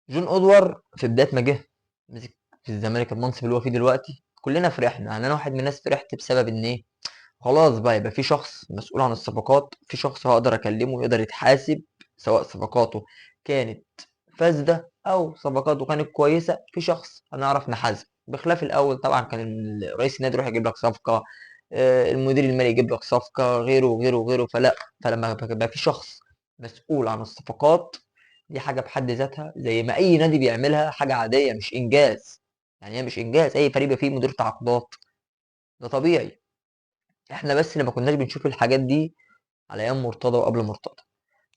جون ادوار في بدايه ما جه مسك في الزمالك المنصب اللي هو فيه دلوقتي، كلنا فرحنا. يعني انا واحد من الناس فرحت بسبب ان ايه، خلاص بقى يبقى في شخص مسؤول عن الصفقات، في شخص هقدر اكلمه يقدر يتحاسب، سواء صفقاته كانت فاسده او صفقاته كانت كويسه، في شخص هنعرف نحاسبه. بخلاف الاول طبعا كان رئيس النادي يروح يجيب لك صفقه، المدير المالي يجيب لك صفقه، غيره وغيره وغيره. فلا، فلما بقى في شخص مسؤول عن الصفقات، دي حاجه بحد ذاتها زي ما اي نادي بيعملها حاجه عاديه، مش انجاز. يعني هي مش انجاز اي فريق يبقى فيه مدير تعاقدات، ده طبيعي. احنا بس اللي ما كناش بنشوف الحاجات دي على ايام مرتضى وقبل مرتضى.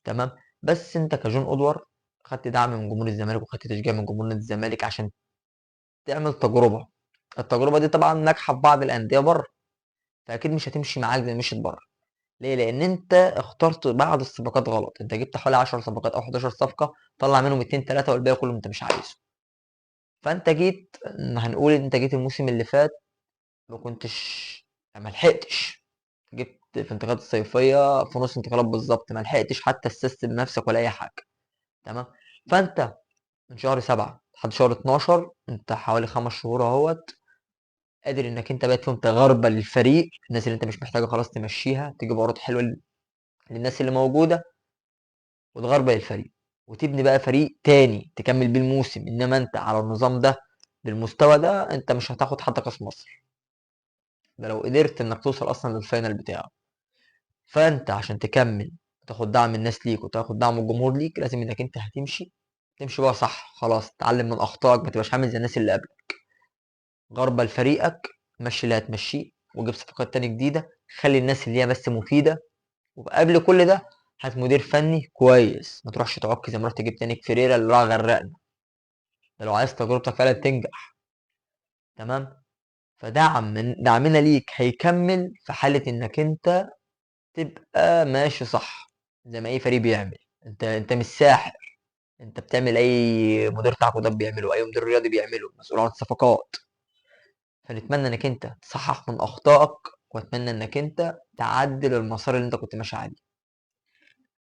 تمام. بس انت كجون ادوار خدت دعم من جمهور الزمالك وخدت تشجيع من جمهور نادي الزمالك عشان تعمل تجربه. التجربه دي طبعا ناجحه في بعض الانديه بره، فاكيد مش هتمشي معاك زي ما مشيت بره. ليه؟ لان انت اخترت بعض الصفقات غلط. انت جبت حوالي 10 صفقات او 11 صفقه، طلع منهم 2 3 والباقي كله انت مش عايزه. فانت جيت، هنقول انت جيت الموسم اللي فات ما كنتش، ما لحقتش، جبت في الانتقالات الصيفيه في نص انتقالات بالظبط، ما لحقتش حتى تسيستم نفسك ولا اي حاجه. تمام. فانت من شهر 7 لحد شهر 12 انت حوالي 5 شهور اهوت، قادر انك انت بقيت فيهم تغربل للفريق، الناس اللي انت مش محتاجه خلاص تمشيها، تجيب عروض حلوه للناس اللي موجوده، وتغربل الفريق، وتبني بقى فريق تاني تكمل بيه الموسم. انما انت على النظام ده بالمستوى ده انت مش هتاخد حتى كاس مصر، ده لو قدرت انك توصل اصلا للفاينل بتاعه. فانت عشان تكمل تاخد دعم الناس ليك وتاخد دعم الجمهور ليك، لازم انك انت هتمشي، تمشي بقى صح. خلاص تتعلم من اخطائك، ما تبقاش عامل زي الناس اللي قبلك. غربة لفريقك، مشي اللي هتمشيه وجيب صفقات تاني جديدة، خلي الناس اللي هي بس مفيدة. وقبل كل ده هات مدير فني كويس، ما تروحش تعك زي ما رحت جبت نيك فيريرا اللي راح غرقنا. ده لو عايز تجربتك فعلا تنجح. تمام. فدعم من دعمنا ليك هيكمل في حالة انك انت تبقى ماشي صح زي ما اي فريق بيعمل. انت مش ساحر، انت بتعمل اي مدير تعاقدات بيعمله، اي مدير رياضي بيعمله، مسؤول عن الصفقات. فنتمنى انك انت تصحح من اخطائك، واتمنى انك انت تعدل المسار اللي انت كنت ماشي عليه.